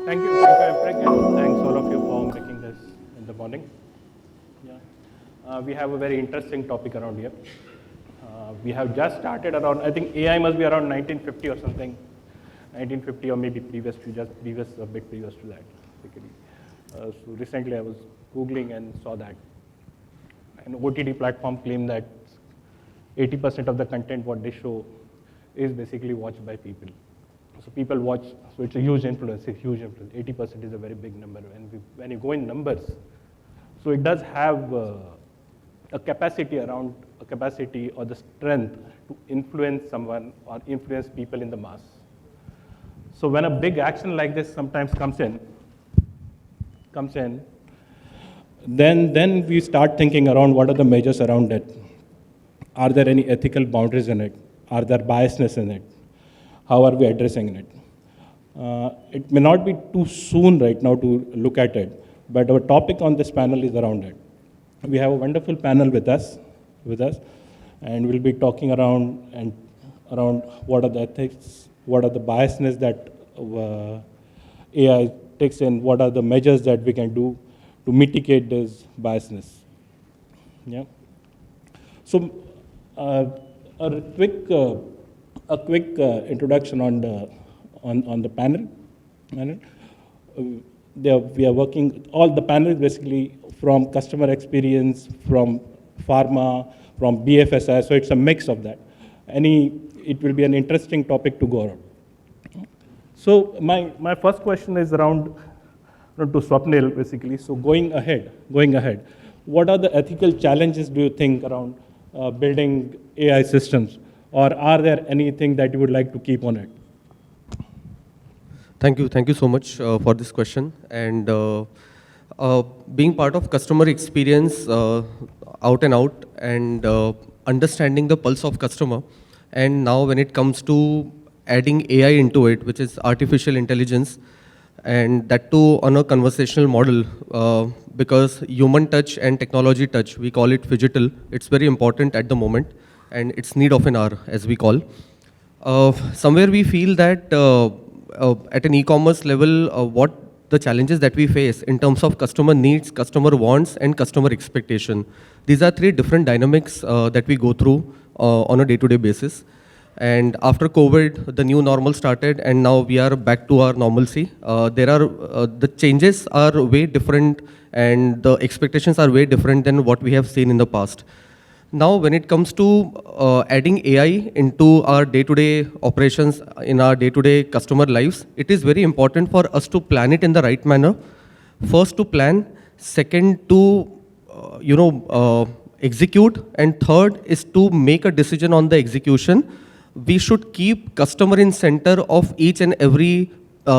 Patrick, and thanks all of you for making this in the morning. Yeah. We have a very interesting topic around here. We have just started around, I think AI must be around 1950 or something, 1950 or maybe previous, a bit previous to that, basically. So recently I was Googling and saw that an OTT platform claimed that 80% of the content what they show is basically watched by people. So people watch, so it's a huge influence, 80% is a very big number. When you go in numbers, so it does have a capacity or the strength to influence someone or influence people in the mass. So when a big action like this sometimes comes in, then we start thinking around what are the measures around it. Are there any ethical boundaries in it? Are there biasness in it? How are we addressing it? It may not be too soon right now to look at it, but our topic on this panel is around it. We have a wonderful panel with us, and we'll be talking around what are the ethics, what are the biasness that AI takes in, what are the measures that we can do to mitigate this biasness. Yeah. So a quick introduction on the panel. We are working, all the panel is basically from customer experience, from pharma, from BFSI, so it's a mix of that. It will be an interesting topic to go around. So my first question is around to Swapnil, basically. So going ahead, what are the ethical challenges do you think around building AI systems? Or are there anything that you would like to keep on it? Thank you so much for this question. And being part of customer experience out and out and understanding the pulse of customer. And now when it comes to adding AI into it, which is artificial intelligence, and that too on a conversational model, because human touch and technology touch, we call it phygital. It's very important at the moment, and it's need of an hour, as we call. Somewhere we feel that at an e-commerce level, what the challenges that we face in terms of customer needs, customer wants, and customer expectation. These are three different dynamics that we go through on a day-to-day basis. And after COVID, the new normal started, and now we are back to our normalcy. The changes are way different, and the expectations are way different than what we have seen in the past. Now, when it comes to adding AI into our day-to-day operations, in our day-to-day customer lives, it is very important for us to plan it in the right manner. First, to plan. Second, to execute. And third is to make a decision on the execution. We should keep customer in center of each and every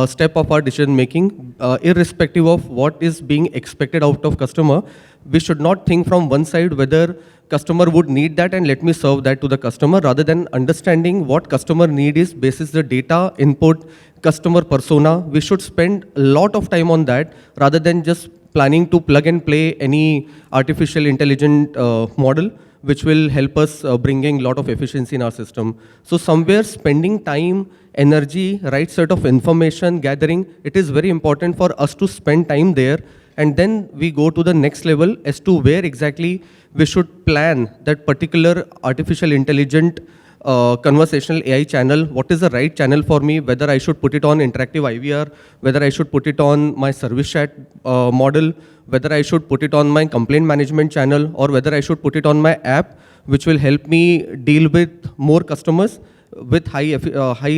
step of our decision making, irrespective of what is being expected out of customer. We should not think from one side whether customer would need that and let me serve that to the customer, rather than understanding what customer need is basis the data input, customer persona. We should spend a lot of time on that rather than just planning to plug and play any artificial intelligent model, which will help us bringing a lot of efficiency in our system. So somewhere spending time, energy, right set of information gathering, it is very important for us to spend time there. And then we go to the next level as to where exactly we should plan that particular artificial intelligent conversational AI channel. What is the right channel for me? Whether I should put it on interactive IVR, whether I should put it on my service chat model, whether I should put it on my complaint management channel, or whether I should put it on my app, which will help me deal with more customers with high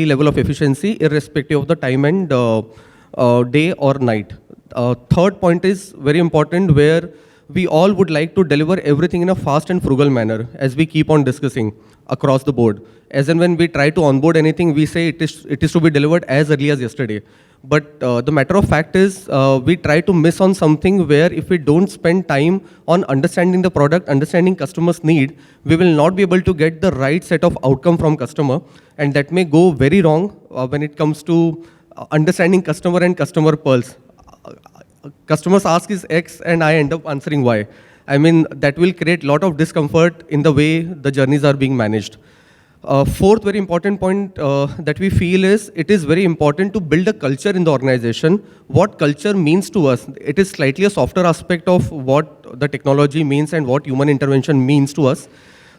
level of efficiency, irrespective of the time and day or night. Third point is very important, where we all would like to deliver everything in a fast and frugal manner, as we keep on discussing across the board. As and when we try to onboard anything, we say it is to be delivered as early as yesterday. But the matter of fact is, we try to miss on something where if we don't spend time on understanding the product, understanding customers' need, we will not be able to get the right set of outcome from customer. And that may go very wrong when it comes to understanding customer and customer pulse. Customers ask is X and I end up answering Y. I mean, that will create a lot of discomfort in the way the journeys are being managed. Fourth very important point that we feel is it is very important to build a culture in the organization. What culture means to us, it is slightly a softer aspect of what the technology means and what human intervention means to us.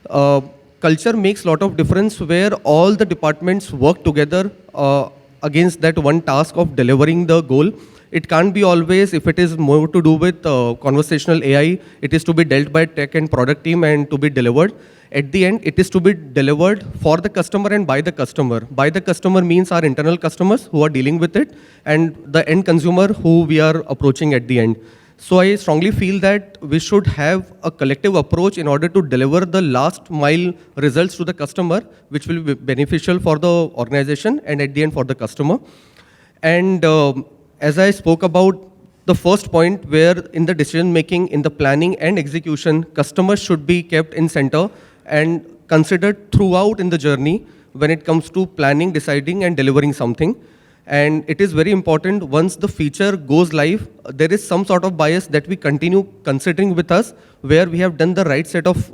Uh, Culture makes a lot of difference where all the departments work together against that one task of delivering the goal. It can't be always, if it is more to do with conversational AI, it is to be dealt by tech and product team and to be delivered. At the end, it is to be delivered for the customer and by the customer. By the customer means our internal customers who are dealing with it and the end consumer who we are approaching at the end. So I strongly feel that we should have a collective approach in order to deliver the last mile results to the customer, which will be beneficial for the organization and at the end for the customer. And as I spoke about the first point where in the decision making, in the planning and execution, customers should be kept in center and considered throughout in the journey when it comes to planning, deciding and delivering something. And it is very important once the feature goes live, there is some sort of bias that we continue considering with us where we have done the right set of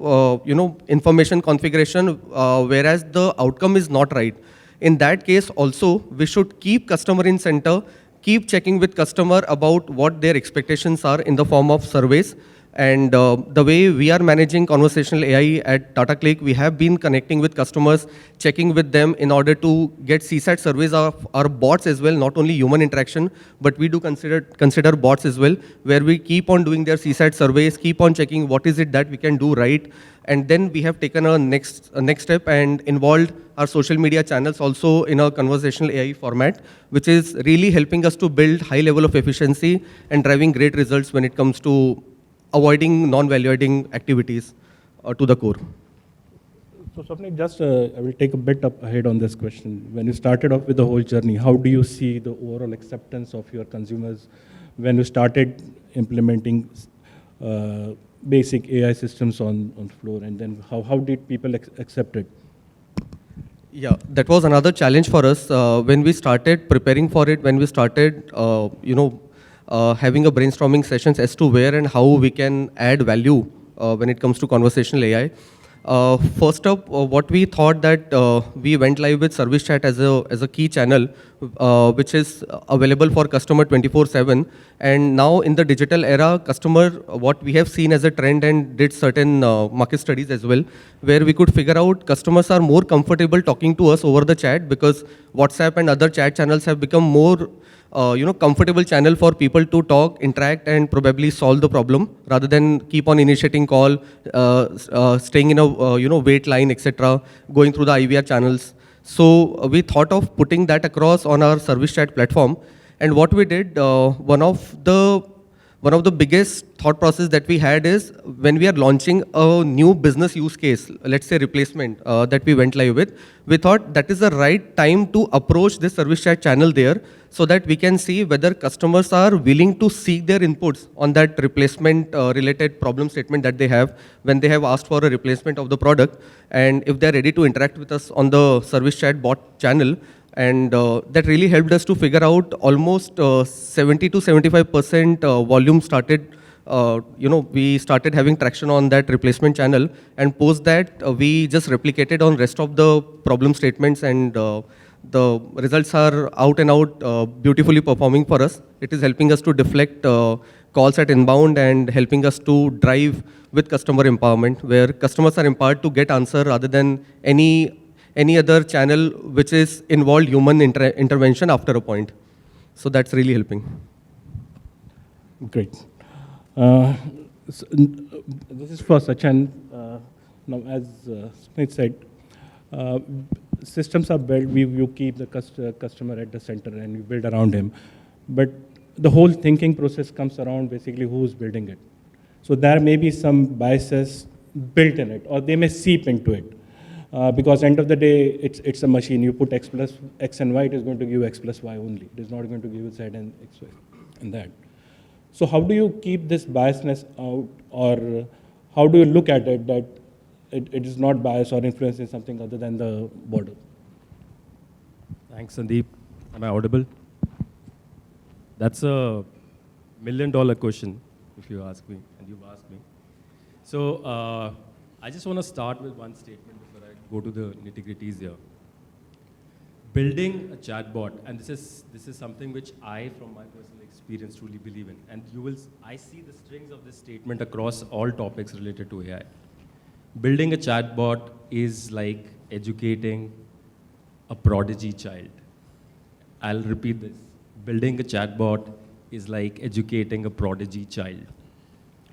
information configuration, whereas the outcome is not right. In that case also, we should keep customer in center, keep checking with customer about what their expectations are in the form of surveys. And the way we are managing conversational AI at Tata Click, we have been connecting with customers, checking with them in order to get CSAT surveys of our bots as well, not only human interaction, but we do consider bots as well, where we keep on doing their CSAT surveys, keep on checking what is it that we can do right. And then we have taken a next step and involved our social media channels also in a conversational AI format, which is really helping us to build high level of efficiency and driving great results when it comes to avoiding non-value adding activities to the core. So Swapnik, just I will take a bit up ahead on this question. When you started off with the whole journey, how do you see the overall acceptance of your consumers when you started implementing basic AI systems on floor, and then how did people accept it? Yeah, that was another challenge for us when we started preparing for it, when we started, having a brainstorming sessions as to where and how we can add value when it comes to conversational AI. First up, what we thought that we went live with service chat as a key channel, which is available for customer 24/7. And now in the digital era, customer, what we have seen as a trend and did certain market studies as well, where we could figure out customers are more comfortable talking to us over the chat because WhatsApp and other chat channels have become more comfortable channel for people to talk, interact, and probably solve the problem rather than keep on initiating call, staying in a wait line, etc., going through the IVR channels. So we thought of putting that across on our service chat platform. And what we did, one of the biggest thought process that we had is when we are launching a new business use case, let's say replacement that we went live with, we thought that is the right time to approach this service chat channel there so that we can see whether customers are willing to seek their inputs on that replacement related problem statement that they have when they have asked for a replacement of the product, and if they're ready to interact with us on the service chat bot channel. And that really helped us to figure out almost 70 to 75% volume started, we started having traction on that replacement channel, and post that we just replicated on rest of the problem statements, and the results are out and out beautifully performing for us. It is helping us to deflect calls at inbound and helping us to drive with customer empowerment, where customers are empowered to get answer rather than any other channel which is involved human intervention after a point. So that's really helping. Great. This is for Sachin. Now, as Smith said, systems are built, you keep the customer at the center and you build around him. But the whole thinking process comes around basically who's building it. So there may be some biases built in it, or they may seep into it. Because end of the day, it's a machine. You put X and Y, it is going to give you X plus Y only. It is not going to give you Z and X, Y, and that. So how do you keep this biasness out, or how do you look at it that it is not biased or influencing something other than the border? Thanks, Sandeep. Am I audible? That's a $1 million question, if you ask me, and you've asked me. So I just want to start with one statement before I go to the nitty-gritties here. Building a chatbot, and this is something which I, from my personal experience, truly believe in. And I see the strings of this statement across all topics related to AI. Building a chatbot is like educating a prodigy child. I'll repeat this. Building a chatbot is like educating a prodigy child.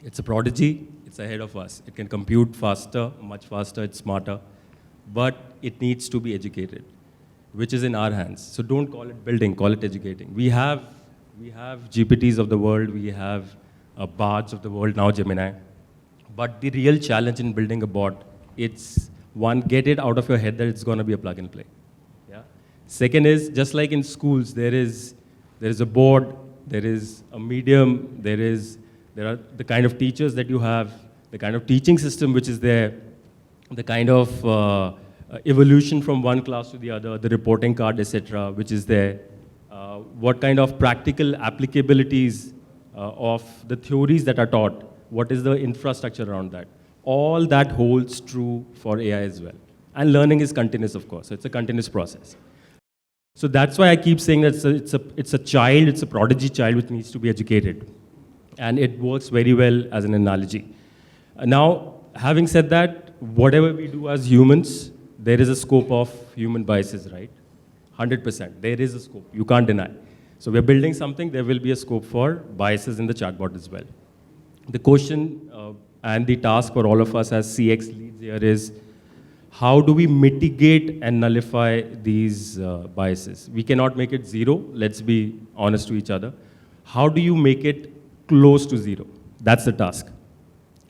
It's a prodigy, it's ahead of us. It can compute faster, much faster, it's smarter, but it needs to be educated, which is in our hands. So don't call it building, call it educating. We have GPTs of the world, we have Bards of the world, now Gemini. But the real challenge in building a bot, it's one, get it out of your head that it's going to be a plug and play. Yeah. Second is, just like in schools, there is a board, there is a medium, there are the kind of teachers that you have, the kind of teaching system which is there, the kind of evolution from one class to the other, the reporting card, etc., which is there, what kind of practical applicabilities of the theories that are taught, what is the infrastructure around that. All that holds true for AI as well. And learning is continuous, of course. So it's a continuous process. So that's why I keep saying that it's a child, it's a prodigy child which needs to be educated. And it works very well as an analogy. Now, having said that, whatever we do as humans, there is a scope of human biases, right? 100%. There is a scope. You can't deny. So we're building something, there will be a scope for biases in the chatbot as well. The question and the task for all of us as CX leads here is, how do we mitigate and nullify these biases? We cannot make it zero. Let's be honest to each other. How do you make it close to zero? That's the task.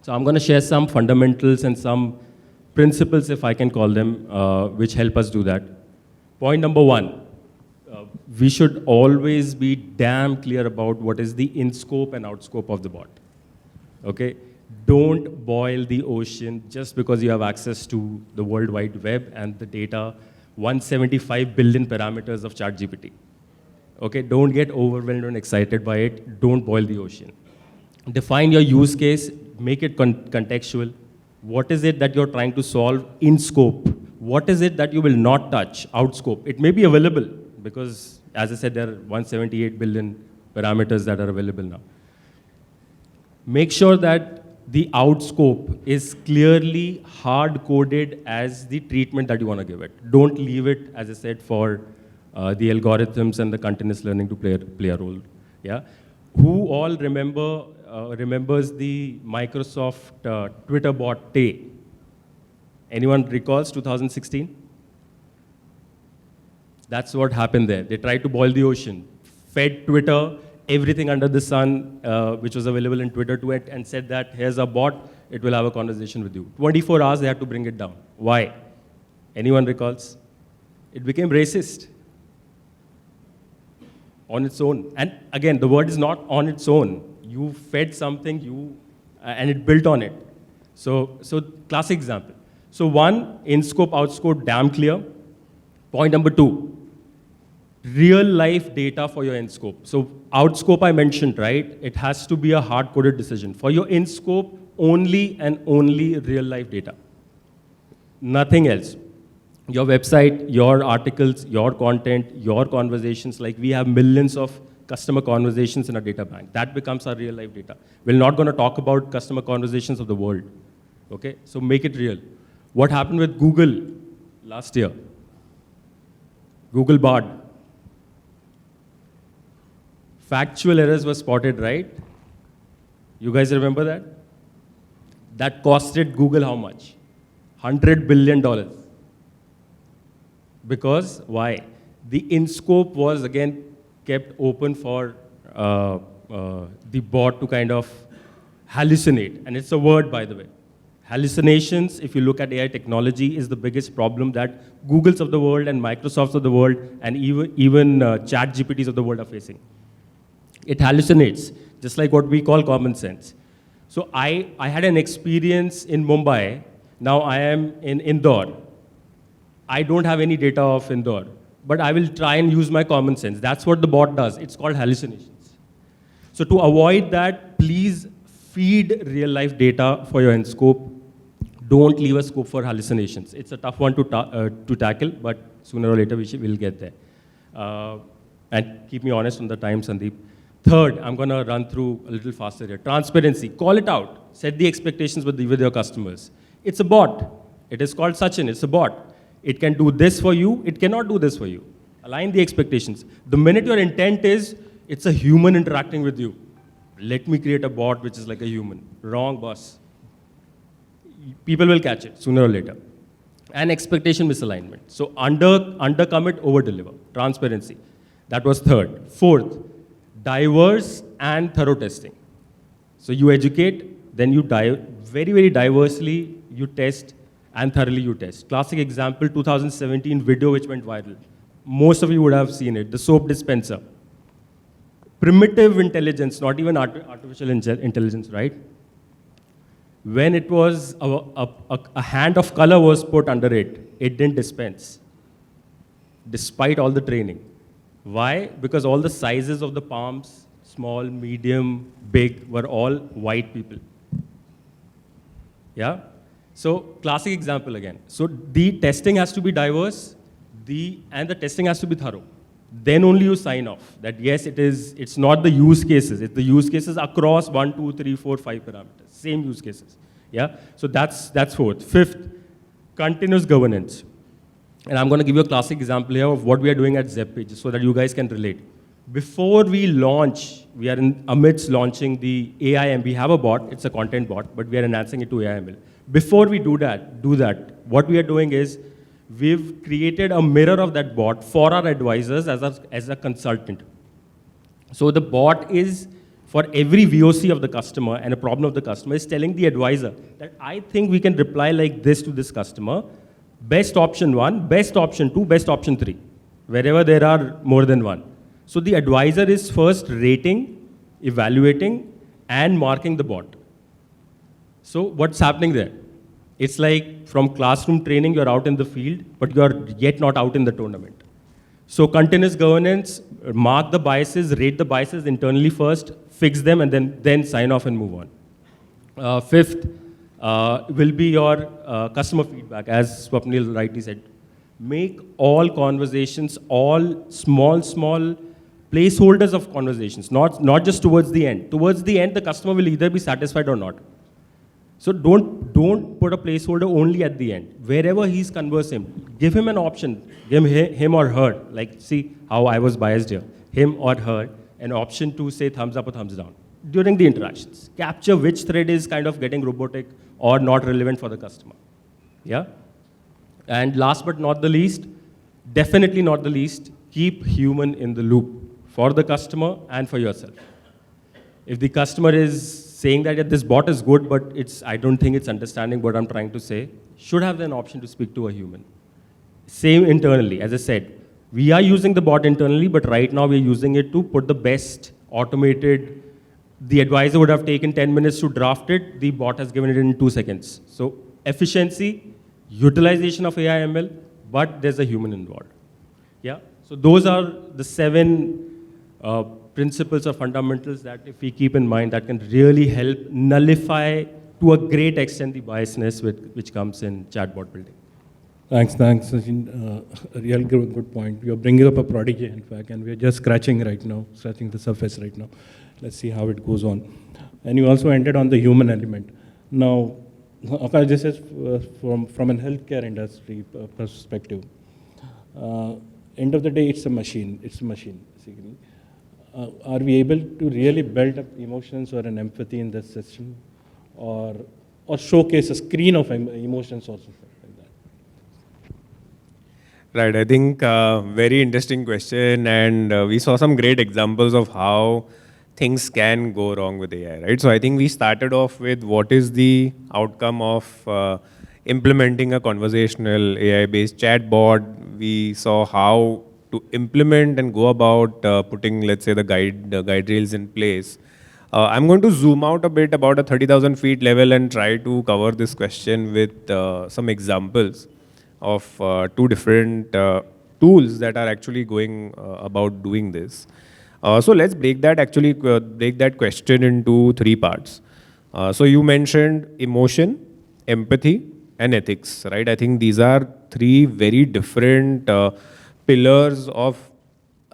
So I'm going to share some fundamentals and some principles, if I can call them, which help us do that. Point number one, we should always be damn clear about what is the in-scope and out-scope of the bot. Okay? Don't boil the ocean just because you have access to the World Wide Web and the data, 175 billion parameters of ChatGPT. Okay? Don't get overwhelmed and excited by it. Don't boil the ocean. Define your use case, make it contextual. What is it that you're trying to solve in scope? What is it that you will not touch out scope? It may be available because, as I said, there are 178 billion parameters that are available now. Make sure that the out scope is clearly hard-coded as the treatment that you want to give it. Don't leave it, as I said, for the algorithms and the continuous learning to play a role. Yeah? Who all remembers the Microsoft Twitter bot Tay? Anyone recalls 2016? That's what happened there. They tried to boil the ocean, fed Twitter everything under the sun which was available in Twitter to it, and said that here's a bot, it will have a conversation with you. 24 hours they had to bring it down. Why? Anyone recalls? It became racist on its own. And again, the word is not on its own. You fed something, and it built on it. So classic example. So one, in-scope, out-scope, damn clear. Point number two, real-life data for your in-scope. So out-scope I mentioned, right? It has to be a hard-coded decision. For your in-scope, only and only real-life data. Nothing else. Your website, your articles, your content, your conversations, like we have millions of customer conversations in our data bank. That becomes our real-life data. We're not going to talk about customer conversations of the world. Okay? So make it real. What happened with Google last year? Google Bard. Factual errors were spotted, right? You guys remember that? That costed Google how much? $100 billion. Because, why? The in-scope was, again, kept open for the bot to kind of hallucinate. And it's a word, by the way. Hallucinations, if you look at AI technology, is the biggest problem that Googles of the world and Microsofts of the world and even ChatGPTs of the world are facing. It hallucinates, just like what we call common sense. So I had an experience in Mumbai. Now I am in Indore. I don't have any data of Indore, but I will try and use my common sense. That's what the bot does. It's called hallucinations. So to avoid that, please feed real-life data for your in-scope. Don't leave a scope for hallucinations. It's a tough one to tackle, but sooner or later we'll get there. And keep me honest on the time, Sandeep. Third, I'm going to run through a little faster here. Transparency. Call it out. Set the expectations with your customers. It's a bot. It is called Sachin. It's a bot. It can do this for you. It cannot do this for you. Align the expectations. The minute your intent is, it's a human interacting with you. Let me create a bot which is like a human. Wrong, boss. People will catch it sooner or later. And expectation misalignment. So undercommit, over-deliver. Transparency. That was third. Fourth, diverse and thorough testing. So you educate, then you very, very diversely you test and thoroughly you test. Classic example, 2017 video which went viral. Most of you would have seen it, the soap dispenser. Primitive intelligence, not even artificial intelligence, right? When it was, a hand of color was put under it, it didn't dispense, despite all the training. Why? Because all the sizes of the palms, small, medium, big, were all white people. Yeah? So, classic example again. So, the testing has to be diverse, and the testing has to be thorough. Then only you sign off that yes, it's not the use cases, it's the use cases across 1, 2, 3, 4, 5 parameters, same use cases. Yeah? So that's fourth. Fifth, continuous governance. And I'm going to give you a classic example here of what we are doing at ZepPage so that you guys can relate. Before we launch, we are amidst launching the AI, and we have a bot, it's a content bot, but we are enhancing it to AI/ML. Before we do that, what we are doing is, we've created a mirror of that bot for our advisors as a consultant. So the bot is, for every VOC of the customer and a problem of the customer, is telling the advisor that I think we can reply like this to this customer. Best option 1, best option 2, best option 3, wherever there are more than one. So the advisor is first rating, evaluating, and marking the bot. So what's happening there? It's like from classroom training, you're out in the field, but you're yet not out in the tournament. So continuous governance, mark the biases, rate the biases internally first, fix them, and then sign off and move on. Fifth will be your customer feedback, as Swapnil rightly said. Make all conversations, all small placeholders of conversations, not just towards the end. Towards the end, the customer will either be satisfied or not. So don't put a placeholder only at the end. Wherever he's conversing, give him an option. Give him or her, like see how I was biased here, him or her, an option to say thumbs up or thumbs down during the interactions. Capture which thread is kind of getting robotic or not relevant for the customer. Yeah? And last but not the least, definitely not the least, keep human in the loop for the customer and for yourself. If the customer is saying that this bot is good, but I don't think it's understanding what I'm trying to say, should have an option to speak to a human. Same internally, as I said, we are using the bot internally, but right now we're using it to put the best automated, the advisor would have taken 10 minutes to draft it, the bot has given it in 2 seconds. So efficiency, utilization of AI ML, but there's a human involved. Yeah, so those are the 7 principles or fundamentals that if we keep in mind, that can really help nullify to a great extent the biasness which comes in chatbot building. Thanks, Sachin. A real good point. You're bringing up a prodigy, in fact, and we're just scratching the surface right now. Let's see how it goes on. And you also ended on the human element. Now, Akash, this is from a healthcare industry perspective. End of the day, it's a machine, basically. Are we able to really build up emotions or an empathy in this system, or showcase a screen of emotions also like that? Right, I think very interesting question, and we saw some great examples of how things can go wrong with AI, right? So I think we started off with what is the outcome of implementing a conversational AI-based chatbot. We saw how to implement and go about putting, let's say, the guide rails in place. I'm going to zoom out a bit about a 30,000 feet level and try to cover this question with some examples of 2 different tools that are actually going about doing this. So let's break that question into 3 parts. So you mentioned emotion, empathy, and ethics, right? I think these are three very different pillars of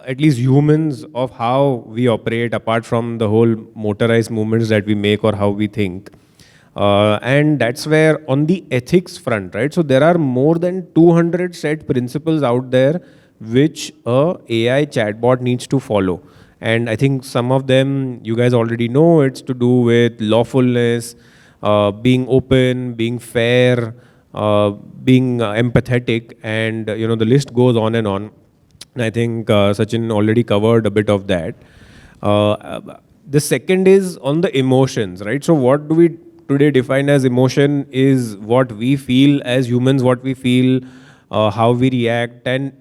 at least humans, of how we operate, apart from the whole motorized movements that we make or how we think. And that's where on the ethics front, right? So there are more than 200 set principles out there which a AI chatbot needs to follow. And I think some of them you guys already know. It's to do with lawfulness, being open, being fair, being empathetic, and the list goes on and on. And I think Sachin already covered a bit of that. The second is on the emotions, right? So what do we today define as emotion is what we feel as humans, what we feel, how we react, and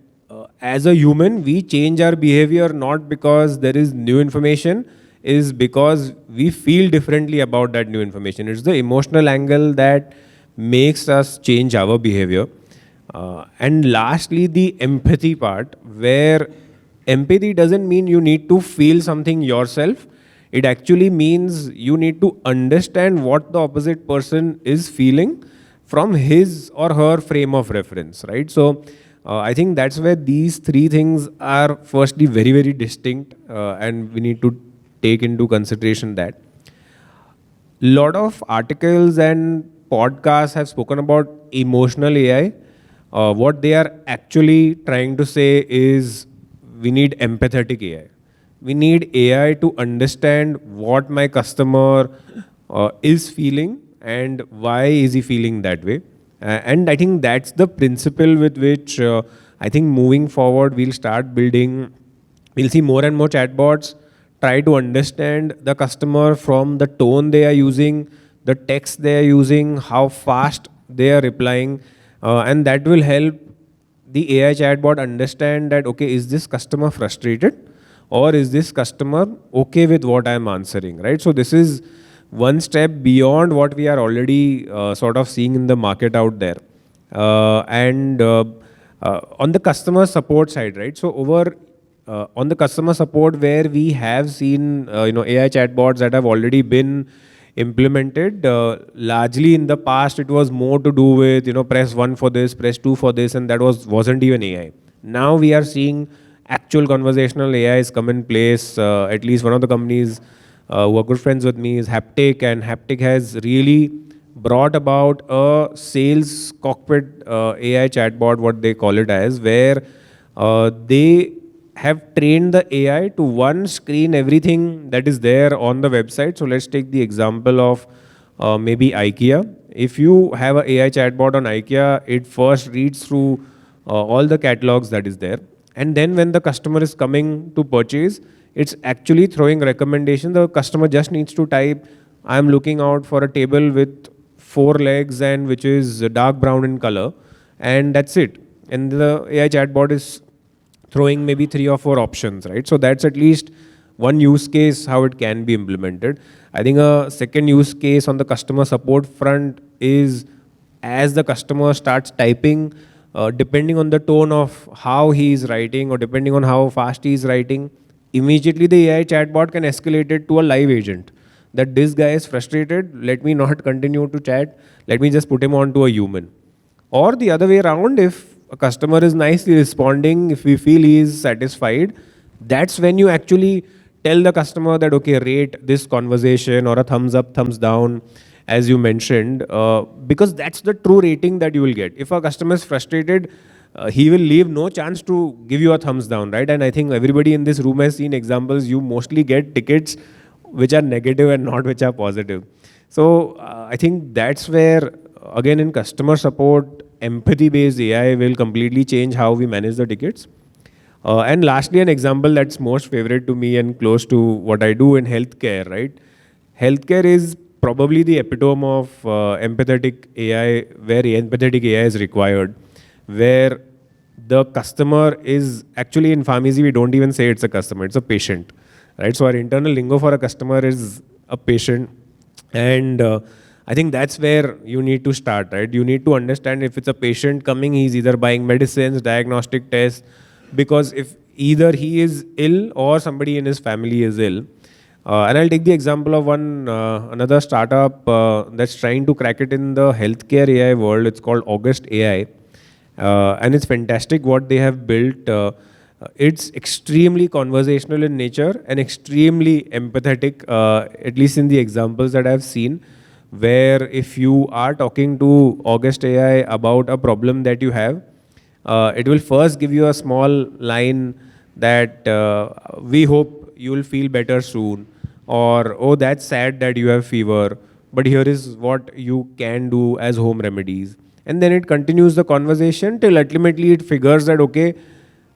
as a human, we change our behavior not because there is new information, is because we feel differently about that new information. It's the emotional angle that makes us change our behavior. And lastly, the empathy part, where empathy doesn't mean you need to feel something yourself. It actually means you need to understand what the opposite person is feeling from his or her frame of reference, right? So I think that's where these three things are firstly very, very distinct, and we need to take into consideration that. Lot of articles and podcasts have spoken about emotional AI. What they are actually trying to say is we need empathetic AI. We need AI to understand what my customer is feeling and why is he feeling that way. And I think that's the principle with which I think moving forward we'll start building. We'll see more and more chatbots try to understand the customer from the tone they are using, the text they are using, how fast they are replying, and that will help the AI chatbot understand that, okay, is this customer frustrated or is this customer okay with what I'm answering, right? So this is one step beyond what we are already sort of seeing in the market out there. And on the customer support side, right? So over on the customer support, where we have seen AI chatbots that have already been implemented, largely in the past it was more to do with press 1 for this, press 2 for this, and that wasn't even AI. Now we are seeing actual conversational AIs come in place. At least one of the companies who are good friends with me is Haptic, and Haptic has really brought about a sales cockpit AI chatbot, what they call it as, where they have trained the AI to one screen everything that is there on the website. So let's take the example of maybe IKEA. If you have an AI chatbot on IKEA, it first reads through all the catalogs that is there. And then when the customer is coming to purchase, it's actually throwing recommendation. The customer just needs to type, I'm looking out for a table with 4 legs and which is dark brown in color. And that's it. And the AI chatbot is throwing maybe 3 or 4 options, right? So that's at least one use case how it can be implemented. I think a second use case on the customer support front is as the customer starts typing, depending on the tone of how he is writing or depending on how fast he is writing, immediately the AI chatbot can escalate it to a live agent. That this guy is frustrated, let me not continue to chat, let me just put him on to a human. Or the other way around, if a customer is nicely responding, if we feel he is satisfied, that's when you actually tell the customer that, okay, rate this conversation or a thumbs up, thumbs down, as you mentioned, because that's the true rating that you will get. If a customer is frustrated, he will leave no chance to give you a thumbs down, right? And I think everybody in this room has seen examples. You mostly get tickets which are negative and not which are positive. So I think that's where, again, in customer support, empathy-based AI will completely change how we manage the tickets. And lastly, an example that's most favorite to me and close to what I do in healthcare, right? Healthcare is probably the epitome of empathetic AI, where empathetic AI is required, where the customer is actually, in pharmacy, we don't even say it's a customer, it's a patient, right? So our internal lingo for a customer is a patient. And I think that's where you need to start, right? You need to understand if it's a patient coming, he's either buying medicines, diagnostic tests, because if either he is ill or somebody in his family is ill, And I'll take the example of another startup that's trying to crack it in the healthcare AI world. It's called August AI, and it's fantastic what they have built. It's extremely conversational in nature and extremely empathetic, at least in the examples that I've seen, where if you are talking to August AI about a problem that you have, it will first give you a small line that we hope you will feel better soon, or oh, that's sad that you have fever, but here is what you can do as home remedies. And then it continues the conversation till ultimately it figures that, okay,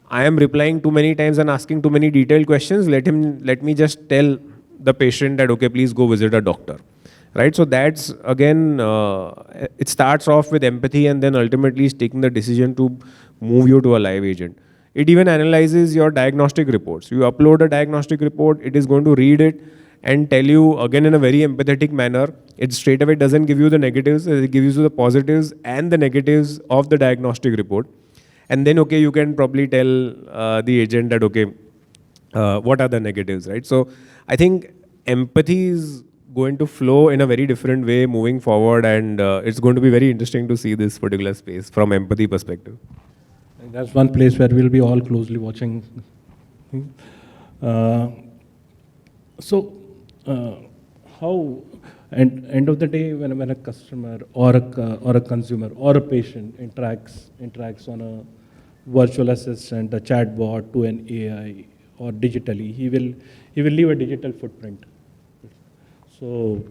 I am replying too many times and asking too many detailed questions. Let me just tell the patient that, okay, please go visit a doctor. Right? So that's again, it starts off with empathy and then ultimately is taking the decision to move you to a live agent. It even analyzes your diagnostic reports. You upload a diagnostic report, it is going to read it and tell you again in a very empathetic manner. It straight away doesn't give you the negatives, it gives you the positives and the negatives of the diagnostic report. And then, okay, you can probably tell the agent that, okay, what are the negatives, right? So I think empathy is going to flow in a very different way moving forward, and it's going to be very interesting to see this particular space from empathy perspective. And that's one place where we'll be all closely watching. Uh, so, how, and end of the day, when a customer or a consumer or a patient interacts on a virtual assistant, a chatbot to an AI or digitally, he will leave a digital footprint. So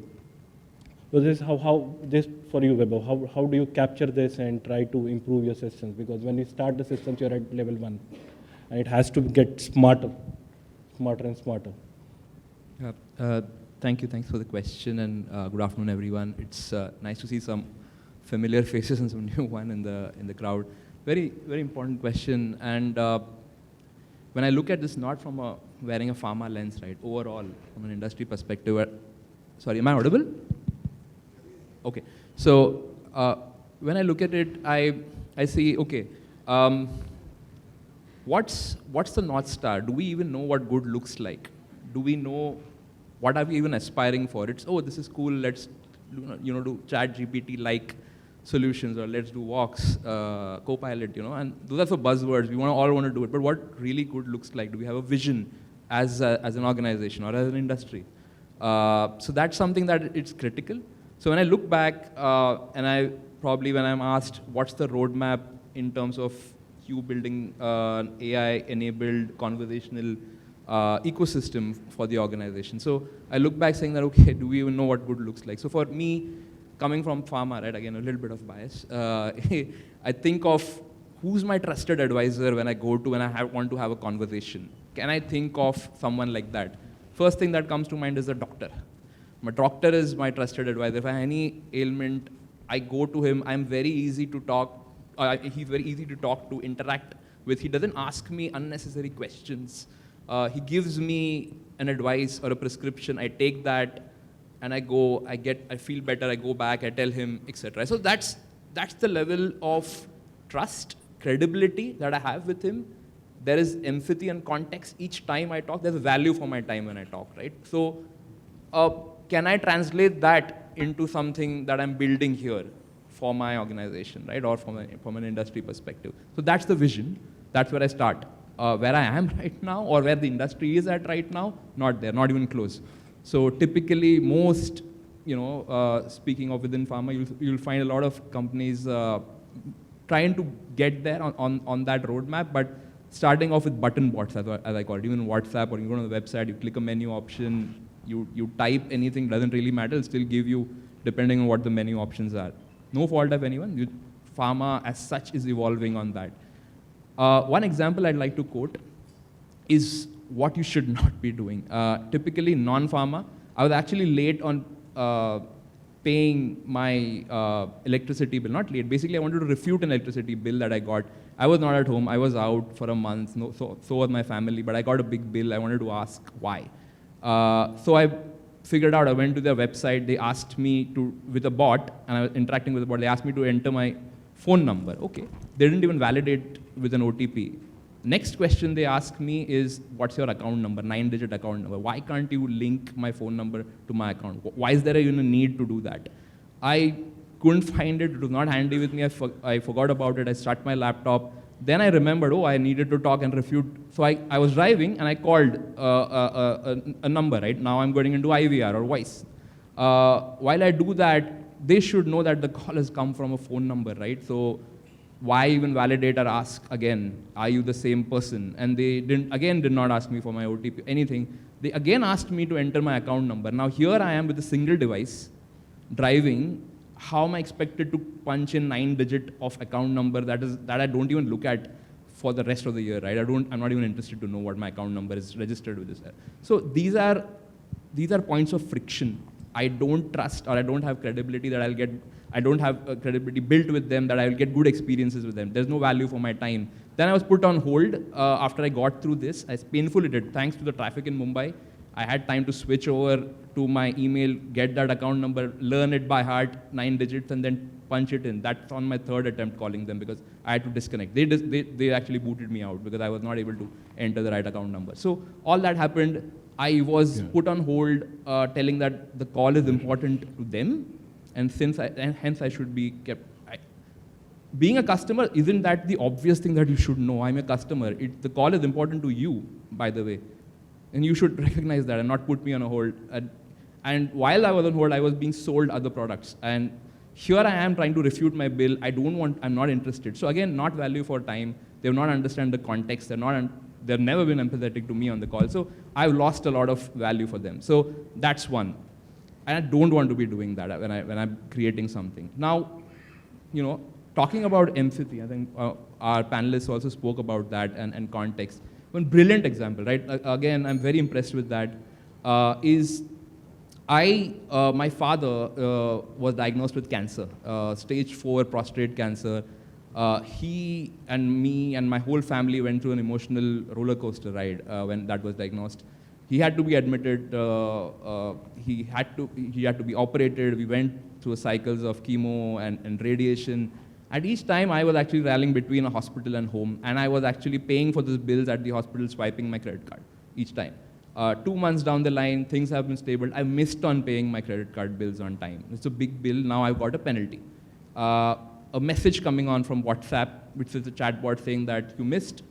this is how this for you, Vaibhav, how do you capture this and try to improve your systems? Because when you start the systems, you're at level 1, and it has to get smarter and smarter. Thank you. Thanks for the question, and good afternoon, everyone. It's nice to see some familiar faces and some new one in the crowd. Very, very important question. And when I look at this, not from wearing a pharma lens, right? Overall, from an industry perspective. Sorry, am I audible? Okay. So when I look at it, I see, okay, what's the North Star? Do we even know what good looks like? Do we know what are we even aspiring for? It's, oh, this is cool, let's do chat GPT-like solutions, or let's do walks, Copilot, and those are for buzzwords. We all want to do it, but what really good looks like? Do we have a vision as an organization or as an industry? So that's something that it's critical. So when I look back, and when I'm asked, what's the roadmap in terms of you building an AI-enabled conversational ecosystem for the organization? So I look back saying that, okay, do we even know what good looks like? So for me, coming from pharma, right, again, a little bit of bias, I think of who's my trusted advisor when I want to have a conversation. Can I think of someone like that? First thing that comes to mind is a doctor. My doctor is my trusted advisor. If I have any ailment, I go to him. I'm very easy to talk. He's very easy to talk to, interact with. He doesn't ask me unnecessary questions. He gives me an advice or a prescription. I take that, and I feel better. I go back. I tell him, etc. So that's the level of trust, credibility that I have with him. There is empathy and context each time I talk. There's value for my time when I talk, right? So can I translate that into something that I'm building here for my organization, right? Or from an industry perspective. So that's the vision. That's where I start. Where I am right now, or where the industry is at right now, not there, not even close. So typically most, speaking of within pharma, you'll find a lot of companies trying to get there on that roadmap, but starting off with button bots, as I call it. Even WhatsApp, or you go to the website, you click a menu option, you type anything, doesn't really matter, it'll still give you, depending on what the menu options are. No fault of anyone. Pharma as such is evolving on that. One example I'd like to quote is what you should not be doing. Typically non-pharma, I was actually late on paying my electricity bill. Not late, basically I wanted to refute an electricity bill that I got. I was not at home, I was out for a month, so was my family, but I got a big bill. I wanted to ask why. So I figured out, I went to their website, they asked me with a bot, and I was interacting with the bot, they asked me to enter my phone number. Okay, they didn't even validate with an OTP. Next question they ask me is, what's your account number, 9-digit account number? Why can't you link my phone number to my account? Why is there even a need to do that? I couldn't find it. It was not handy with me. I forgot about it. I shut my laptop. Then I remembered, oh, I needed to talk and refute. So I was driving and I called a number, right? Now I'm going into IVR or voice. While I do that, they should know that the call has come from a phone number, right? So why even validate or ask again, are you the same person? And they did not ask me for my OTP, anything. They again asked me to enter my account number. Now here I am with a single device, driving. How am I expected to punch in 9-digit of account number that I don't even look at for the rest of the year, right? I'm not even interested to know what my account number is registered with this. So these are points of friction. I don't trust, or I don't have credibility that I don't have a credibility built with them that I will get good experiences with them. There's no value for my time. Then I was put on hold after I got through this, as painful it did. Thanks to the traffic in Mumbai, I had time to switch over to my email, get that account number, learn it by heart, 9 digits, and then punch it in. That's on my third attempt calling them because I had to disconnect. They actually booted me out because I was not able to enter the right account number. So all that happened. I was put on hold, telling that the call is important to them, and hence I should be kept. Being a customer, isn't that the obvious thing that you should know? I'm a customer. The call is important to you, by the way. And you should recognize that and not put me on a hold. And while I was on hold, I was being sold other products. And here I am trying to refute my bill. I'm not interested. So again, not value for time. They have not understand the context. They've never been empathetic to me on the call. So I've lost a lot of value for them. So that's one. And I don't want to be doing that when I'm creating something. Now, talking about empathy, I think our panelists also spoke about that and context. One brilliant example, right? Again, I'm very impressed with that. My father was diagnosed with cancer, stage 4 prostate cancer. He and me and my whole family went through an emotional roller coaster ride when that was diagnosed. He had to be admitted. He had to be operated. We went through cycles of chemo and radiation. At each time, I was actually rallying between a hospital and home, and I was actually paying for those bills at the hospital, swiping my credit card each time. 2 months down the line, things have been stable. I missed on paying my credit card bills on time. It's a big bill. Now I've got a penalty. A message coming on from WhatsApp, which is a chatbot saying that you missed.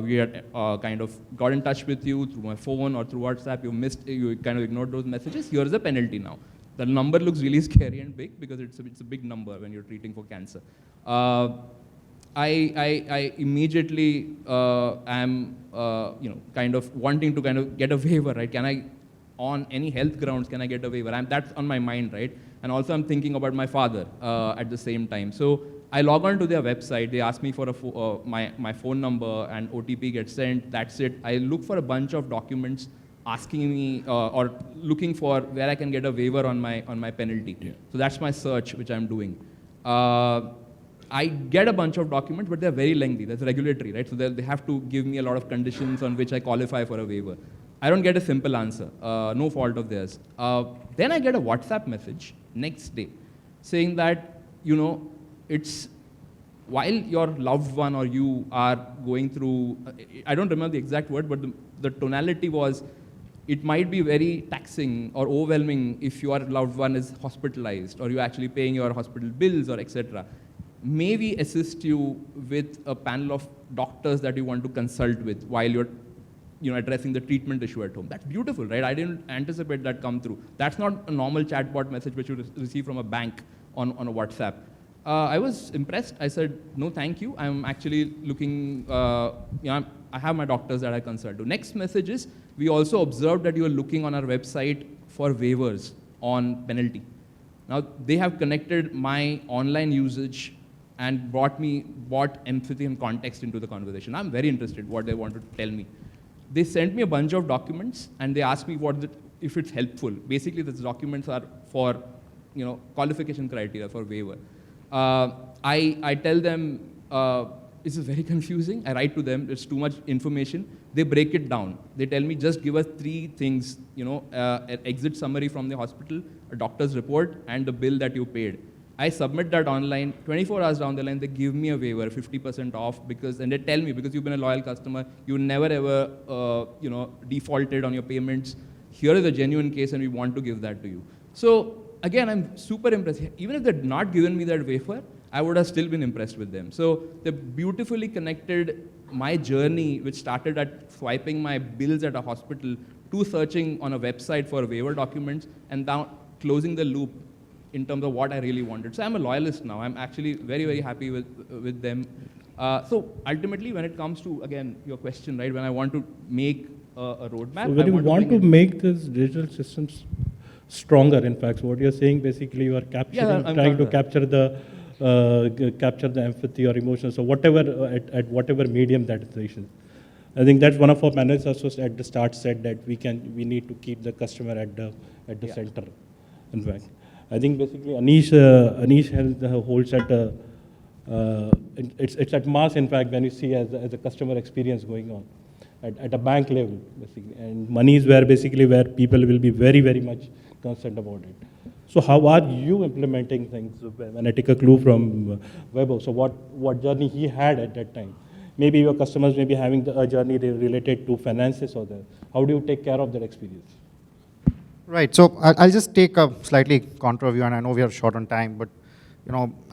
We had kind of got in touch with you through my phone or through WhatsApp. You kind of ignored those messages. Here's a penalty now. The number looks really scary and big because it's a big number when you're treating for cancer. I immediately am kind of wanting to kind of get a waiver, right? Can I, on any health grounds, can I get a waiver? That's on my mind, right? And also I'm thinking about my father at the same time. So I log on to their website. They ask me for my phone number and OTP gets sent. That's it. I look for a bunch of documents asking me or looking for where I can get a waiver on my penalty. Yeah. So that's my search, which I'm doing. I get a bunch of documents, but they're very lengthy. That's regulatory, right? So they have to give me a lot of conditions on which I qualify for a waiver. I don't get a simple answer, no fault of theirs. Then I get a WhatsApp message next day saying that, it's while your loved one or you are going through, I don't remember the exact word, but the tonality was, it might be very taxing or overwhelming if your loved one is hospitalized or you're actually paying your hospital bills or etc. May we assist you with a panel of doctors that you want to consult with while you're addressing the treatment issue at home. That's beautiful, right? I didn't anticipate that come through. That's not a normal chatbot message which you receive from a bank on a WhatsApp. I was impressed. I said, no, thank you. I'm actually looking, I have my doctors that I consult to. Next message is, we also observed that you are looking on our website for waivers on penalty. Now, they have connected my online usage and brought empathy and context into the conversation. I'm very interested what they want to tell me. They sent me a bunch of documents and they asked me if it's helpful. Basically, these documents are for qualification criteria for waiver. I tell them, this is very confusing. I write to them, it's too much information. They break it down. They tell me, just give us 3 things, an exit summary from the hospital, a doctor's report, and the bill that you paid. I submit that online, 24 hours down the line, they give me a waiver, 50% off, and they tell me, because you've been a loyal customer, you never ever, defaulted on your payments. Here is a genuine case and we want to give that to you. So again, I'm super impressed. Even if they'd not given me that waiver, I would have still been impressed with them. So they beautifully connected my journey, which started at swiping my bills at a hospital, to searching on a website for waiver documents, and now closing the loop in terms of what I really wanted. So I'm a loyalist now. I'm actually very, very happy with them. So ultimately, when it comes to, again, your question, right, when I want to make a roadmap. So when you want to make these digital systems stronger, in fact, so what you're saying, basically you are capturing, trying to capture the empathy or emotions, or whatever, at whatever medium that is. I think that's one of our panelists also at the start said that we need to keep the customer at the center, in fact. I think basically Anish holds at it's at mass, in fact, when you see as a customer experience going on at a bank level, basically. And money is where people will be very, very much concerned about it. So how are you implementing things? When I take a clue from Webo, so what journey he had at that time? Maybe your customers may be having a journey related to finances or that. How do you take care of that experience? Right. So I'll just take a slightly contra view, and I know we are short on time, but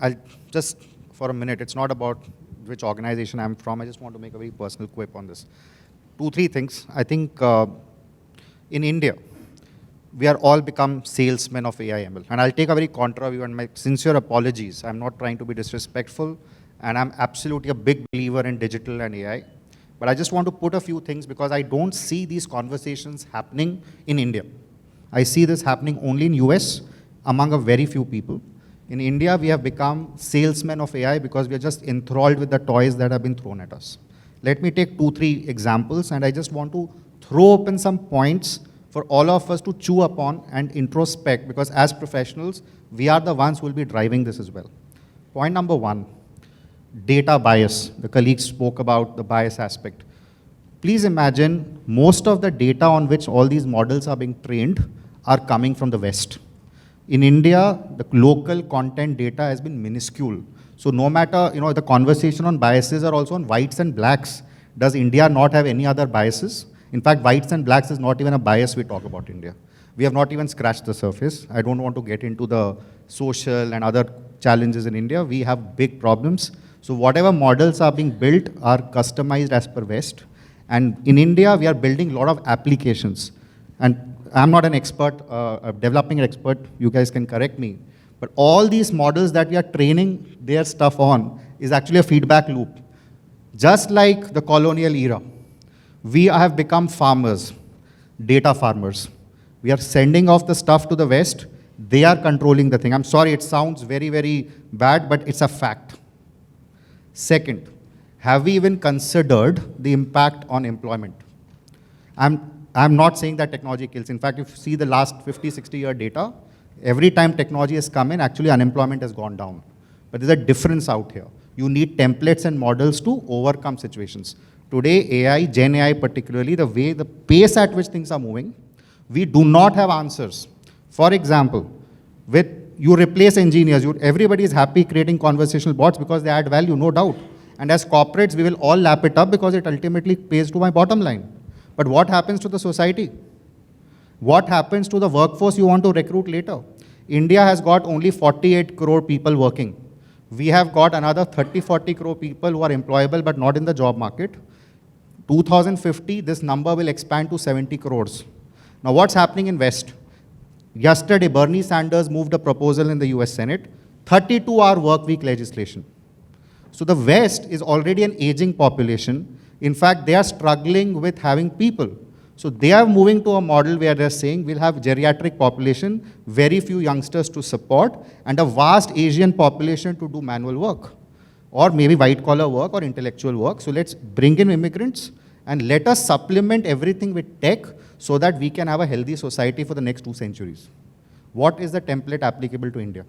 I'll just for a minute. It's not about which organization I'm from. I just want to make a very personal quip on this. 2-3 things. I think in India, we are all become salesmen of AI ML, and I'll take a very contra view and my sincere apologies. I'm not trying to be disrespectful, and I'm absolutely a big believer in digital and AI. But I just want to put a few things because I don't see these conversations happening in India. I see this happening only in US among a very few people. In India, we have become salesmen of AI because we are just enthralled with the toys that have been thrown at us. Let me take 2-3 examples, and I just want to throw open some points for all of us to chew upon and introspect, because as professionals, we are the ones who will be driving this as well. Point number 1, data bias. The colleagues spoke about the bias aspect. Please imagine most of the data on which all these models are being trained are coming from the West. In India, the local content data has been minuscule. So no matter, the conversation on biases are also on whites and blacks. Does India not have any other biases? In fact, whites and blacks is not even a bias we talk about India. We have not even scratched the surface. I don't want to get into the social and other challenges in India. We have big problems. So whatever models are being built are customized as per West. And in India, we are building a lot of applications. And I'm not an expert, a developing expert, you guys can correct me. But all these models that we are training their stuff on is actually a feedback loop. Just like the colonial era, we have become farmers, data farmers. We are sending off the stuff to the West. They are controlling the thing. I'm sorry, it sounds very, very bad, but it's a fact. Second, have we even considered the impact on employment? I'm not saying that technology kills. In fact, if you see the last 50, 60-year data, every time technology has come in, actually unemployment has gone down. But there's a difference out here. You need templates and models to overcome situations. Today, AI, Gen AI particularly, the pace at which things are moving, we do not have answers. For example, you replace engineers, everybody is happy creating conversational bots because they add value, no doubt. And as corporates, we will all lap it up because it ultimately pays to my bottom line. But what happens to the society? What happens to the workforce you want to recruit later? India has got only 48 crore people working. We have got another 30-40 crore people who are employable but not in the job market. 2050, this number will expand to 70 crores. Now what's happening in West? Yesterday, Bernie Sanders moved a proposal in the US Senate, 32-hour work week legislation. So the West is already an aging population. In fact, they are struggling with having people. So they are moving to a model where they're saying we'll have geriatric population, very few youngsters to support, and a vast Asian population to do manual work, or maybe white-collar work or intellectual work. So let's bring in immigrants and let us supplement everything with tech so that we can have a healthy society for the next 2 centuries. What is the template applicable to India?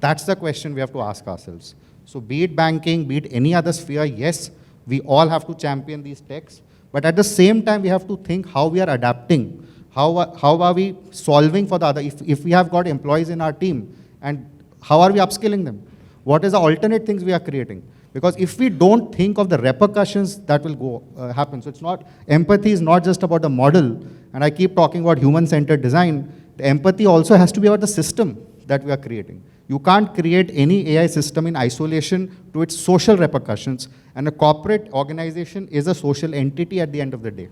That's the question we have to ask ourselves. So be it banking, be it any other sphere, yes, we all have to champion these techs. But at the same time, we have to think how we are adapting. How are we solving for the other? If we have got employees in our team, and How are we upskilling them? What is the alternate things we are creating? Because if we don't think of the repercussions that will happen, so it's not, empathy is not just about the model, and I keep talking about human-centered design, the empathy also has to be about the system that we are creating. You can't create any AI system in isolation to its social repercussions, and a corporate organization is a social entity at the end of the day.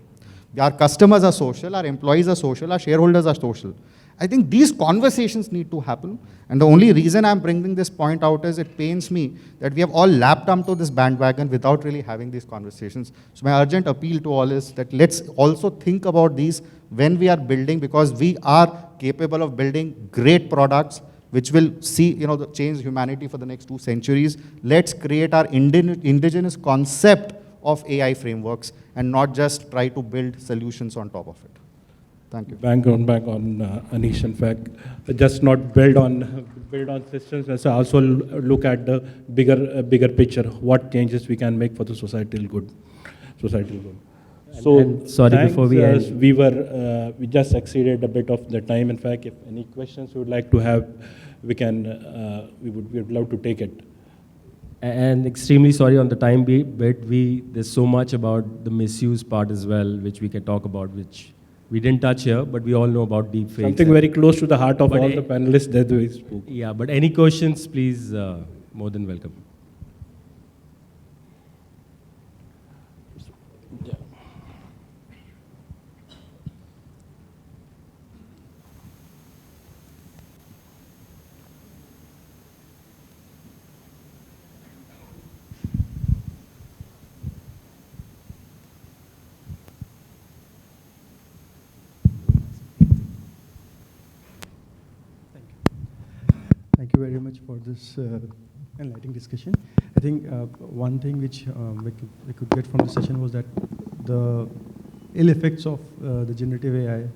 Our customers are social, our employees are social, our shareholders are social. I think these conversations need to happen, and the only reason I'm bringing this point out is it pains me that we have all lapped onto this bandwagon without really having these conversations. So my urgent appeal to all is that let's also think about these when we are building, because we are capable of building great products which will see, change humanity for the next 2 centuries. Let's create our indigenous concept of AI frameworks and not just try to build solutions on top of it. Thank you. Bang on Anish. In fact, just not build on systems, and so also look at the bigger picture. What changes we can make for the societal good. So, And sorry, thanks, before we end, we just exceeded a bit of the time. In fact, if any questions you would like to have, we would love to take it. And extremely sorry on the time bit. There's so much about the misuse part as well, which we can talk about, which we didn't touch here, but we all know about deepfakes. Something very close to the heart of But all the panelists that we spoke. Yeah, but any questions, please, more than welcome. Thank you very much for this enlightening discussion. I think one thing which we could get from the session was that the ill effects of the generative AI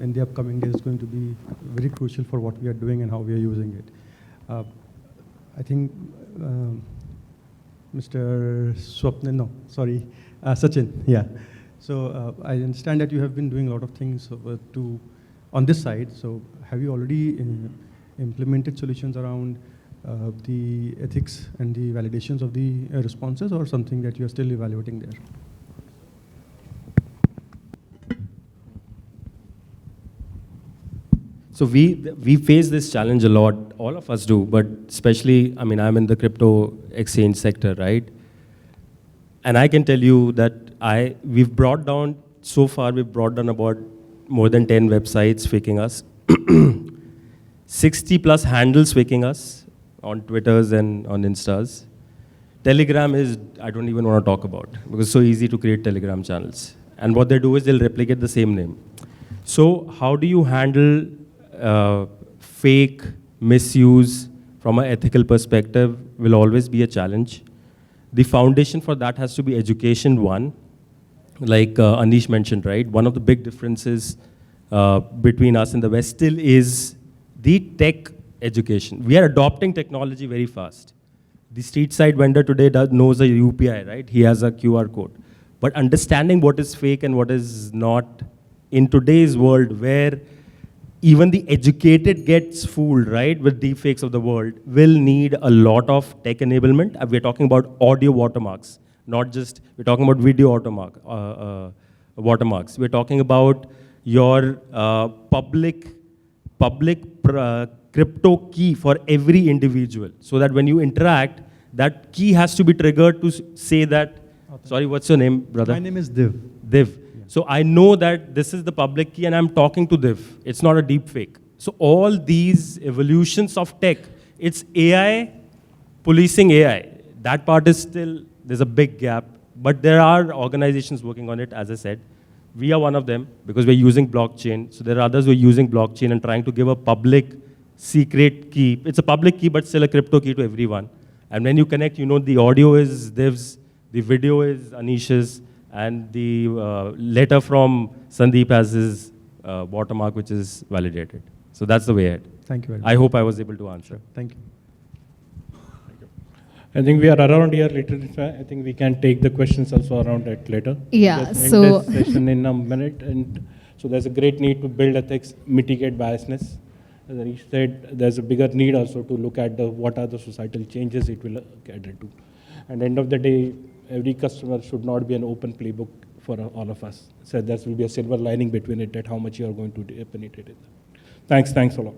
in the upcoming days is going to be very crucial for what we are doing and how we are using it. I think Mr. Swapnil, no, sorry, Sachin, yeah. So I understand that you have been doing a lot of things on this side. So have you already implemented solutions around the ethics and the validations of the responses, or something that you are still evaluating there? So we face this challenge a lot, all of us do, but especially, I mean, I'm in the crypto exchange sector, right? And I can tell you that so far we've brought down about more than 10 websites faking us, 60 plus handles faking us on Twitters and on Instas. Telegram is, I don't even want to talk about, because it's so easy to create Telegram channels. And what they do is they'll replicate the same name. So how do you handle fake misuse from an ethical perspective will always be a challenge. The foundation for that has to be education, one, like Anish mentioned, right? One of the big differences between us and the West still is the tech education. We are adopting technology very fast. The street side vendor today knows a UPI, right? He has a QR code. But understanding what is fake and what is not in today's world, where even the educated gets fooled, right, with deepfakes of the world, will need a lot of tech enablement. We're talking about audio watermarks, not just, we're talking about video watermarks. We're talking about your public crypto key for every individual, so that when you interact, that key has to be triggered to say that, sorry, what's your name, brother? My name is Div. Div. So I know that this is the public key and I'm talking to Div. It's not a deep fake. So all these evolutions of tech, it's AI policing AI. That part is still, there's a big gap, but there are organizations working on it, as I said. We are one of them because we're using blockchain. So there are others who are using blockchain and trying to give a public secret key. It's a public key, but still a crypto key to everyone. And when you connect, you know the audio is Div's, the video is Anish's, and the letter from Sandeep has his watermark, which is validated. So that's the way ahead. Thank you very much. I hope I was able to answer. Thank you. I think we are around here later. I think we can take the questions also around that later. Yeah, Just end so- this session in a minute. And so there's a great need to build ethics, mitigate biasness, As Anish said, there's a bigger need also to look at what are the societal changes it will cater to. And end of the day, every customer should not be an open playbook for all of us. So there will be a silver lining between it, that how much you are going to penetrate it. Thanks a lot.